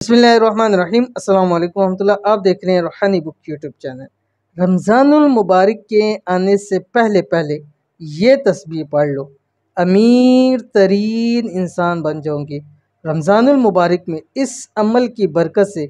बिस्मिल्लाहिर्रहमानिर्रहीम अस्सलाम वालेकुम रहमतुल्लाह। आप देख रहे हैं रूहानी बुक यूट्यूब चैनल। रमज़ानुल मुबारक के आने से पहले पहले ये तस्बीह पढ़ लो, अमीर तरीन इंसान बन जाओगे। रमज़ानुल मुबारक में इस अमल की बरकत से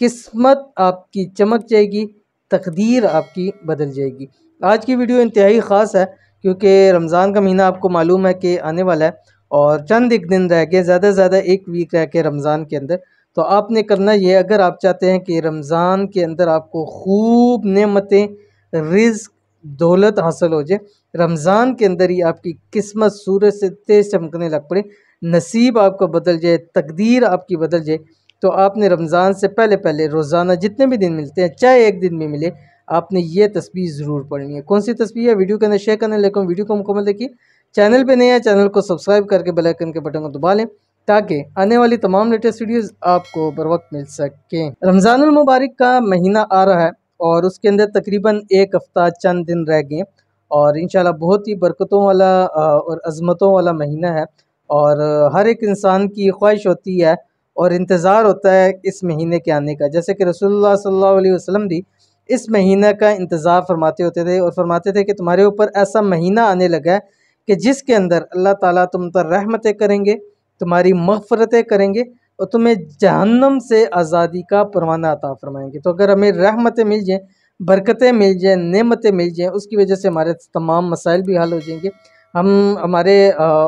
किस्मत आपकी चमक जाएगी, तकदीर आपकी बदल जाएगी। आज की वीडियो इंतहाई ख़ास है क्योंकि रमज़ान का महीना आपको मालूम है कि आने वाला है और चंद एक दिन रह गए, ज़्यादा से ज़्यादा एक वीक रह के रमज़ान के अंदर। तो आपने करना ये, अगर आप चाहते हैं कि रमज़ान के अंदर आपको खूब नेमतें, रिज़्क़, दौलत हासिल हो जाए, रमज़ान के अंदर ही आपकी किस्मत सूरज से तेज़ चमकने लग पड़े, नसीब आपका बदल जाए, तकदीर आपकी बदल जाए, तो आपने रमज़ान से पहले पहले रोज़ाना जितने भी दिन मिलते हैं, चाहे एक दिन भी मिले, आपने ये तस्बीह ज़रूर पढ़नी है। कौन सी तस्बीह है वीडियो के अंदर शेयर करने, लेकिन वीडियो को मुकम्मल देखिए। चैनल पे नए हैं, चैनल को सब्सक्राइब करके बेल आइकन के बटन को दबा लें ताकि आने वाली तमाम लेटेस्ट वीडियोस आपको बर वक्त मिल सकें। रमज़ानुल मुबारक का महीना आ रहा है और उसके अंदर तकरीबन एक हफ़्ता चंद दिन रह गए और इंशाल्लाह बहुत ही बरकतों वाला और अज़मतों वाला महीना है। और हर एक इंसान की ख्वाहिश होती है और इंतज़ार होता है इस महीने के आने का। जैसे कि रसूलुल्लाह सल्लल्लाहु अलैहि वसल्लम भी इस महीने का इंतज़ार फरमाते होते थे और फरमाते थे कि तुम्हारे ऊपर ऐसा महीना आने लगा है कि जिसके अंदर अल्लाह ताला तुम पर रहमतें करेंगे, तुम्हारी मग़फ़िरतें करेंगे और तुम्हें जहन्नम से आज़ादी का परवाना अता फ़रमाएँगे। तो अगर हमें रहमतें मिल जाएँ, बरकतें मिल जाएँ, नेमतें मिल जाएँ, उसकी वजह से हमारे तमाम मसाइल भी हल हो जाएंगे, हमारे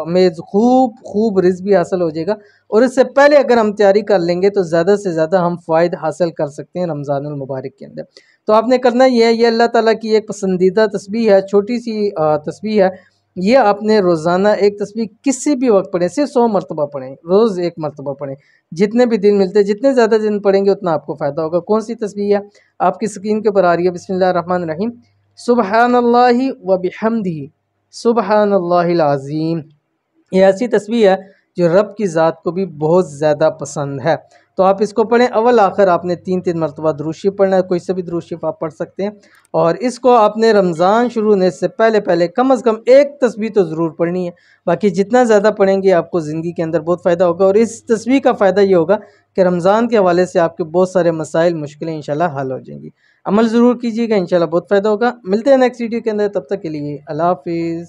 में खूब रिज़्क़ भी हासिल हो जाएगा। और इससे पहले अगर हम तैयारी कर लेंगे तो ज़्यादा से ज़्यादा हम फ़ायदा हासिल कर सकते हैं रमज़ानुल मुबारक के अंदर। तो आपने करना ये है, ये अल्लाह ताला की एक पसंदीदा तस्बीह है, छोटी सी तस्बीह है। ये आपने रोज़ाना एक तस्बीह किसी भी वक्त पढ़ें, सिर्फ 100 मरतबा पढ़ें, रोज़ एक मरतबा पढ़ें। जितने भी दिन मिलते हैं, जितने ज़्यादा दिन पढ़ेंगे उतना आपको फ़ायदा होगा। कौन सी तस्बीह है आपकी स्क्रीन के ऊपर आ रही है। बिस्मिल्लाहिर्रहमानिर्रहीम, सुबहानल्लाहि व बिहम्दिही सुबहानल्लाहिल अज़ीम। ये ऐसी तस्बीह है जो रब की ज़ात को भी बहुत ज़्यादा पसंद है। तो आप इसको पढ़ें। अव्वल आखिर आपने 3-3 मरतबा दुरूद शरीफ पढ़ना है, कोई से भी दुरूद शरीफ आप पढ़ सकते हैं। और इसको आपने रमज़ान शुरू होने से पहले पहले कम से कम एक तस्बीह तो ज़रूर पढ़नी है। बाकी जितना ज़्यादा पढ़ेंगे आपको ज़िंदगी के अंदर बहुत फ़ायदा होगा। और इस तस्बीह का फ़ायदा ये होगा कि रमज़ान के हवाले से आपके बहुत सारे मसाइल, मुश्किलें इंशाल्लाह हल हो जाएंगी। अमल ज़रूर कीजिएगा, इंशाल्लाह बहुत फ़ायदा होगा। मिलते हैं नेक्स्ट वीडियो के अंदर, तब तक के लिए अल्लाह हाफ़िज़।